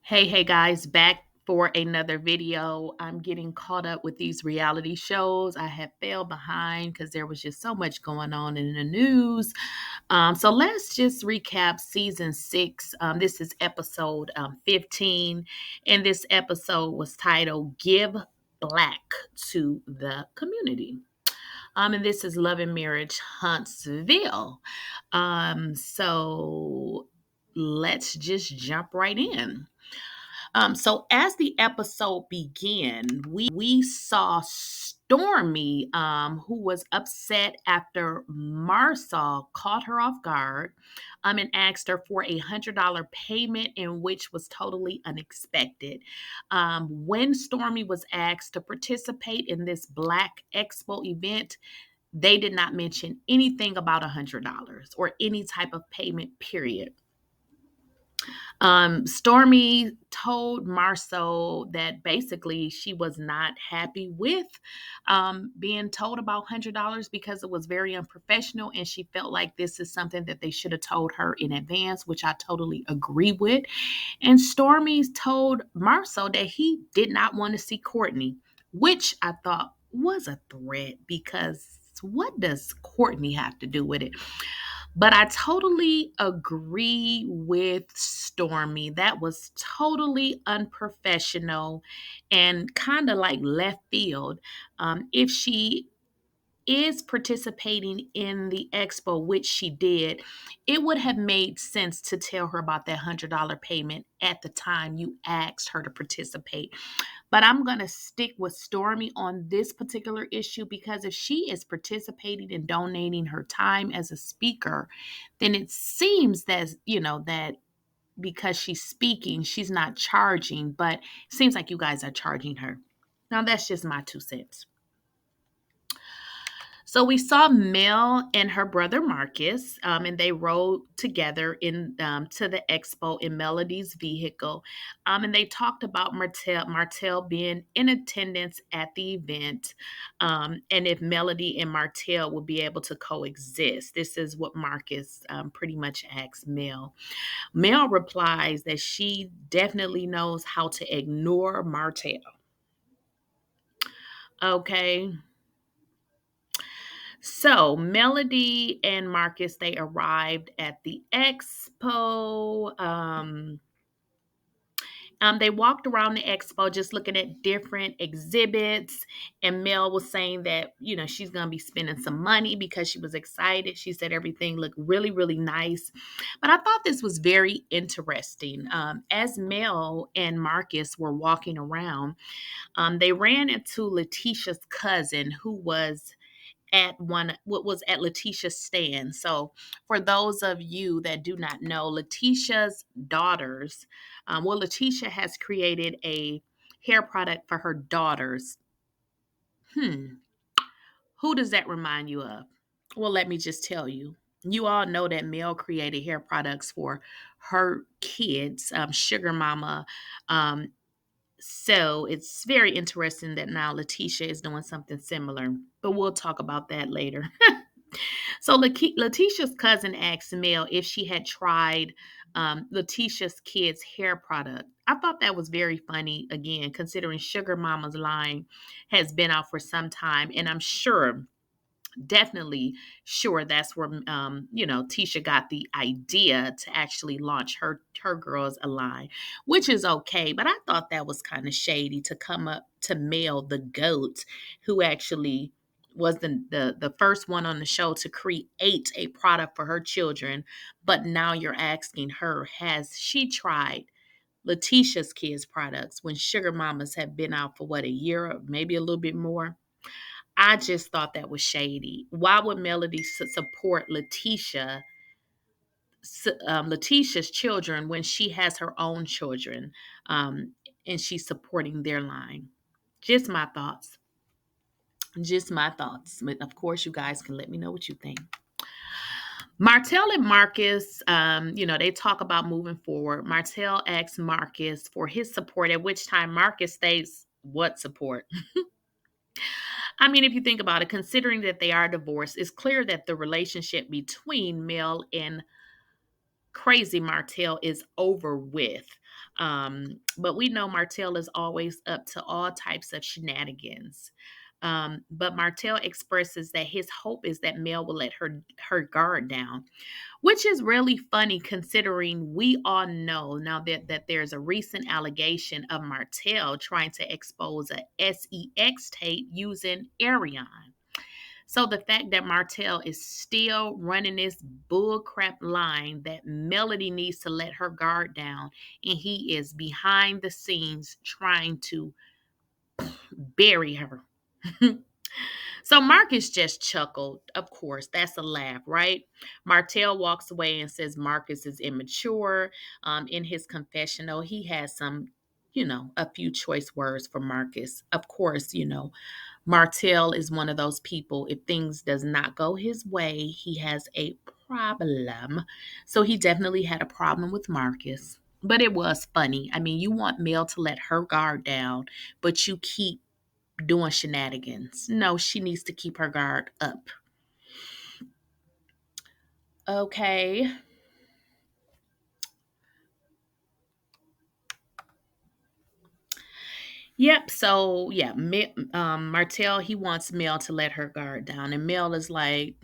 Hey guys, back for another video. I'm getting caught up with these reality shows. I have fell behind because there was just so much going on in the news. So let's just recap season six. This is episode 15, and this episode was titled Give Black to the Community. And this is Love and Marriage Huntsville. So let's just jump right in. So as the episode began, we saw Stormy, who was upset after Marsau caught her off guard, and asked her for $100 payment, in which was totally unexpected. When Stormy was asked to participate in this Blaque expo event, they did not mention anything about $100 or any type of payment, period. Stormy told Marsau that basically she was not happy with being told about $100 because it was very unprofessional, and she felt like this is something that they should have told her in advance, which I totally agree with. And Stormy told Marsau that he did not want to see Courtney, which I thought was a threat because what does Courtney have to do with it? But I totally agree with Stormy. That was totally unprofessional and kind of like left field. If she is participating in the expo, which she did, it would have made sense to tell her about that $100 payment at the time you asked her to participate. But I'm going to stick with Stormy on this particular issue because if she is participating and donating her time as a speaker, then it seems that because she's speaking, she's not charging, but it seems like you guys are charging her. Now, that's just my 2 cents. So we saw Mel and her brother Marcus, and they rode together to the expo in Melody's vehicle, and they talked about Martell being in attendance at the event, and if Melody and Martell would be able to coexist. This is what Marcus pretty much asked Mel. Mel replies that she definitely knows how to ignore Martell. Okay. So Melody and Marcus, they arrived at the expo. They walked around the expo just looking at different exhibits. And Mel was saying that, she's going to be spending some money because she was excited. She said everything looked really, really nice. But I thought this was very interesting. As Mel and Marcus were walking around, they ran into Latisha's cousin, who was at what was at Latisha's stand. So for those of you that do not know, Latisha's daughters, Latisha has created a hair product for her daughters. Who does that remind you of? Well, let me just tell you. You all know that Mel created hair products for her kids, Sugar Mama. So it's very interesting that now Latisha is doing something similar, but we'll talk about that later. So Latisha's cousin asked Mel if she had tried Latisha's kids' hair product. I thought that was very funny, again, considering Sugar Mama's line has been out for some time, and I'm sure, definitely sure that's where Tisha got the idea to actually launch her girls a line, which is okay. But I thought that was kind of shady to come up to Mel the goat, who actually was the first one on the show to create a product for her children. But now you're asking her, has she tried Latisha's kids products when Sugar Mamas have been out for what, a year or maybe a little bit more? I just thought that was shady. Why would Melody support Letitia's children when she has her own children, and she's supporting their line? Just my thoughts. Just my thoughts. But of course, you guys can let me know what you think. Martell and Marcus, they talk about moving forward. Martell asks Marcus for his support, at which time Marcus states, "What support?" I mean, if you think about it, considering that they are divorced, it's clear that the relationship between Mel and Crazy Martell is over with. But we know Martell is always up to all types of shenanigans. But Martell expresses that his hope is that Mel will let her guard down, which is really funny considering we all know now that there's a recent allegation of Martell trying to expose a sex tape using Arion. So the fact that Martell is still running this bullcrap line that Melody needs to let her guard down, and he is behind the scenes trying to bury her. So Marcus just chuckled. Of course, that's a laugh, right? Martell walks away and says Marcus is immature. In his confessional, he has some, a few choice words for Marcus. Of course, Martell is one of those people, if things does not go his way, he has a problem. So he definitely had a problem with Marcus. But it was funny. I mean, you want Mel to let her guard down, but you keep doing shenanigans. No, she needs to keep her guard up. Okay. Yep. So yeah, Martell he wants Mel to let her guard down, and Mel is like,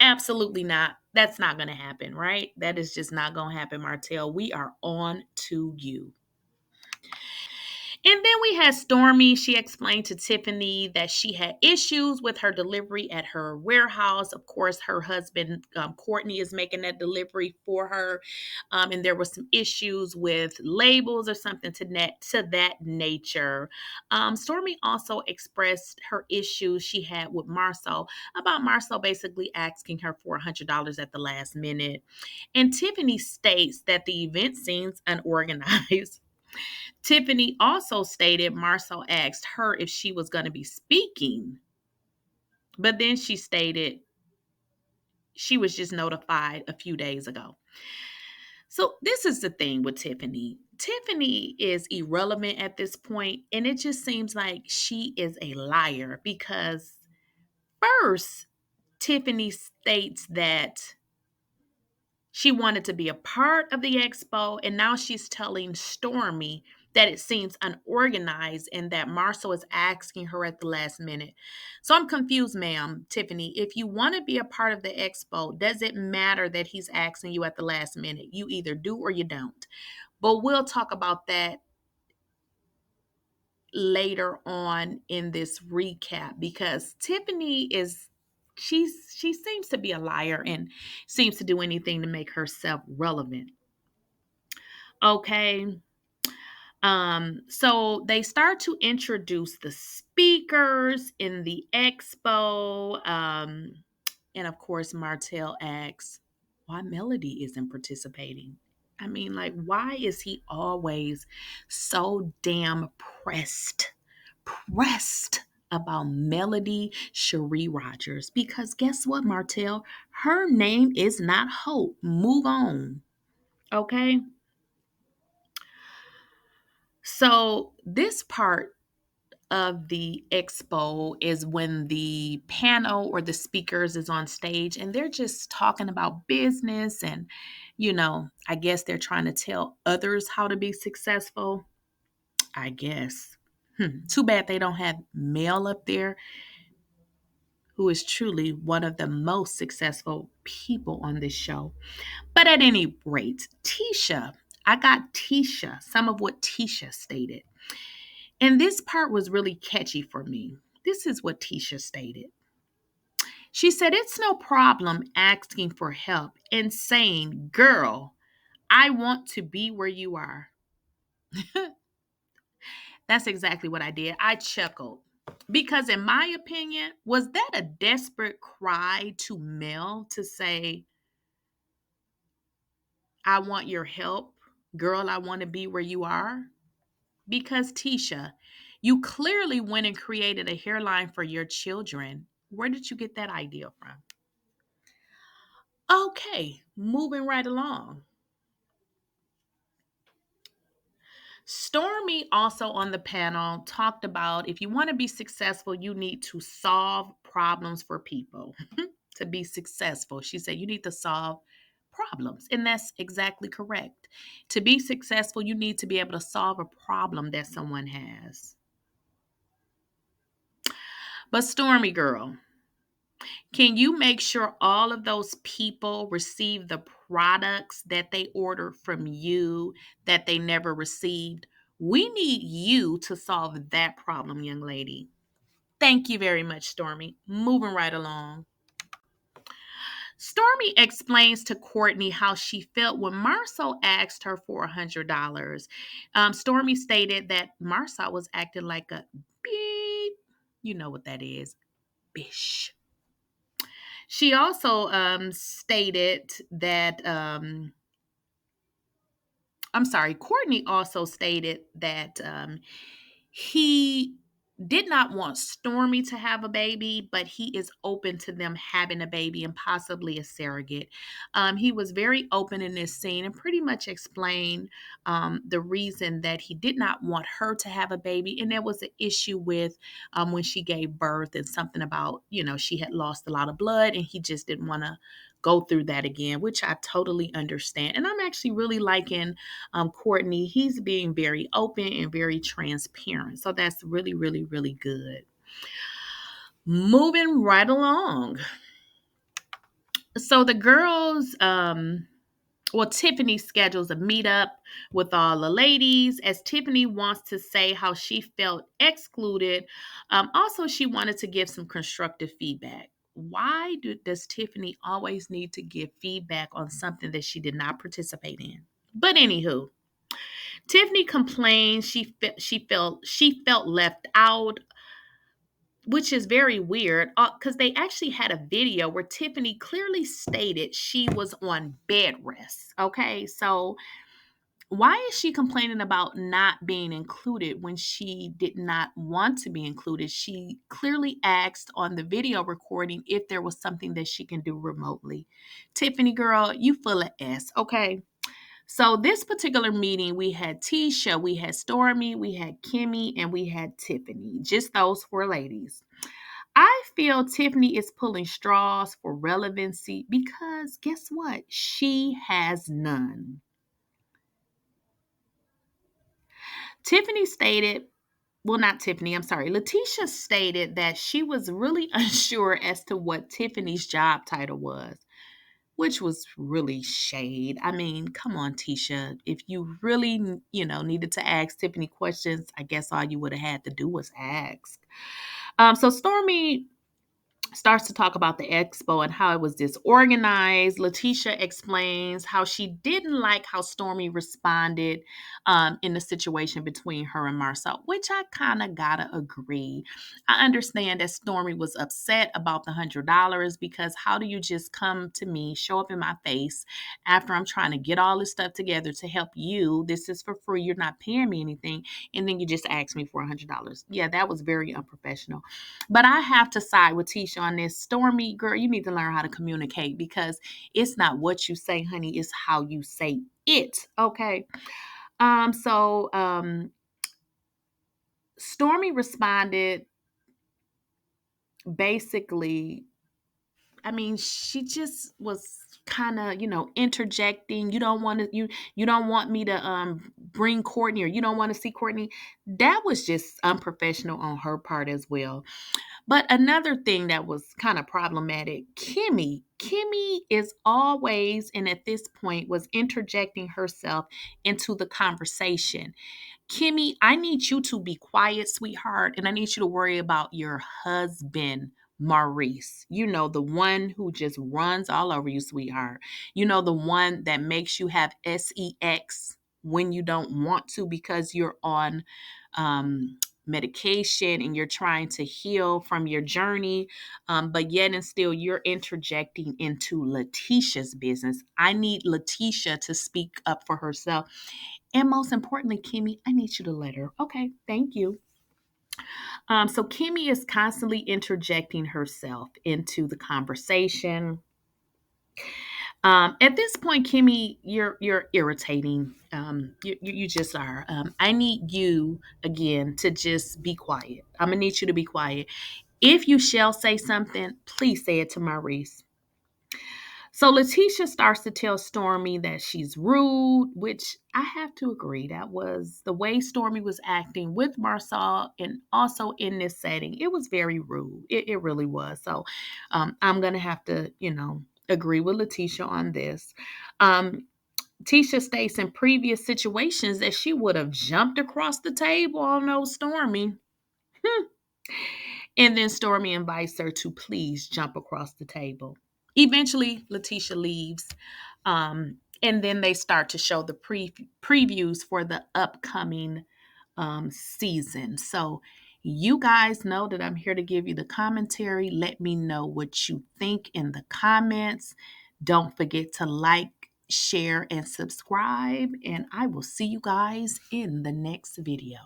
absolutely not. That's not going to happen, right? That is just not going to happen, Martell. We are on to you. And then we had Stormy. She explained to Tiffany that she had issues with her delivery at her warehouse. Of course, her husband, Courtney, is making that delivery for her. And there were some issues with labels or something to that nature. Stormy also expressed her issues she had with Marsau about Marsau basically asking her for $100 at the last minute. And Tiffany states that the event seems unorganized. Tiffany also stated Marcel asked her if she was going to be speaking, but then she stated she was just notified a few days ago. So, this is the thing with Tiffany. Tiffany is irrelevant at this point, and it just seems like she is a liar because first, Tiffany states that she wanted to be a part of the expo, and now she's telling Stormy that it seems unorganized and that Marcel is asking her at the last minute. So I'm confused, ma'am, Tiffany. If you want to be a part of the expo, does it matter that he's asking you at the last minute? You either do or you don't. But we'll talk about that later on in this recap because Tiffany is she seems to be a liar and seems to do anything to make herself relevant. Okay. So they start to introduce the speakers in the expo. And of course, Martell asks why Melody isn't participating. I mean, like, why is he always so damn pressed about Melody Shari Rodgers? Because guess what, Martell? Her name is not Hope. Move on. Okay. So this part of the expo is when the panel or the speakers is on stage and they're just talking about business and I guess they're trying to tell others how to be successful. I guess. Too bad they don't have Mel up there, who is truly one of the most successful people on this show. But at any rate, I got some of what Tisha stated. And this part was really catchy for me. This is what Tisha stated. She said, it's no problem asking for help and saying, girl, I want to be where you are. That's exactly what I did. I chuckled. Because, in my opinion, was that a desperate cry to Mel to say, I want your help? Girl, I want to be where you are? Because, Tisha, you clearly went and created a hairline for your children. Where did you get that idea from? Okay, moving right along. Stormy also on the panel talked about if you want to be successful, you need to solve problems for people. To be successful, she said you need to solve problems. And that's exactly correct. To be successful, you need to be able to solve a problem that someone has. But Stormy girl, can you make sure all of those people receive the products that they ordered from you that they never received? We need you to solve that problem, young lady. Thank you very much, Stormy. Moving right along. Stormy explains to Courtney how she felt when Marsau asked her for $100. Stormy stated that Marsau was acting like a beep. You know what that is. Bish. She also stated that, I'm sorry, Courtney also stated that he did not want Stormy to have a baby, but he is open to them having a baby and possibly a surrogate. He was very open in this scene and pretty much explained the reason that he did not want her to have a baby. And there was an issue with when she gave birth and something about, she had lost a lot of blood and he just didn't want to go through that again, which I totally understand. And I'm actually really liking Courtney. He's being very open and very transparent. So that's really, really, really good. Moving right along. So the girls, Tiffany schedules a meetup with all the ladies as Tiffany wants to say how she felt excluded. Also, she wanted to give some constructive feedback. Why does Tiffany always need to give feedback on something that she did not participate in? But anywho, Tiffany complained she felt left out, which is very weird because they actually had a video where Tiffany clearly stated she was on bed rest. Okay, so why is she complaining about not being included when she did not want to be included? She clearly asked on the video recording if there was something that she can do remotely. Tiffany girl, you full of S, okay? So this particular meeting, we had Tisha, we had Stormy, we had Kimmy, and we had Tiffany. Just those four ladies. I feel Tiffany is pulling straws for relevancy because guess what? She has none. Tiffany stated, well, not Tiffany, I'm sorry. Latisha stated that she was really unsure as to what Tiffany's job title was, which was really shade. I mean, come on, Tisha. If you really, needed to ask Tiffany questions, I guess all you would have had to do was ask. So Stormy starts to talk about the expo and how it was disorganized. Latisha explains how she didn't like how Stormy responded in the situation between her and Marsau, which I kind of gotta agree. I understand that Stormy was upset about the $100 because how do you just come to me, show up in my face after I'm trying to get all this stuff together to help you? This is for free. You're not paying me anything. And then you just ask me for $100. Yeah, that was very unprofessional. But I have to side with Tisha on this. Stormy, girl, you need to learn how to communicate because it's not what you say, honey, it's how you say it. Okay. Stormy responded basically, I mean, she just was kind of, interjecting. You don't want me to bring Courtney, or you don't want to see Courtney. That was just unprofessional on her part as well. But another thing that was kind of problematic, Kimmy is always, and at this point, was interjecting herself into the conversation. Kimmy, I need you to be quiet, sweetheart, and I need you to worry about your husband, Maurice. The one who just runs all over you, sweetheart. The one that makes you have sex when you don't want to because you're on medication and you're trying to heal from your journey, but yet and still you're interjecting into Latisha's business. I need Latisha to speak up for herself. And most importantly, Kimmy, I need you to let her. Okay, thank you. So Kimmy is constantly interjecting herself into the conversation. At this point, Kimmy, you're irritating. You just are. I need you again to just be quiet. I'm gonna need you to be quiet. If you shall say something, please say it to Maurice. So Letitia starts to tell Stormy that she's rude, which I have to agree. That was the way Stormy was acting with Marsau and also in this setting. It was very rude. It really was. So I'm going to have to, agree with Letitia on this. Tisha states in previous situations that she would have jumped across the table on no Stormy. And then Stormy invites her to please jump across the table. Eventually, Letitia leaves. And then they start to show the previews for the upcoming season. So you guys know that I'm here to give you the commentary. Let me know what you think in the comments. Don't forget to like, share, and subscribe. And I will see you guys in the next video.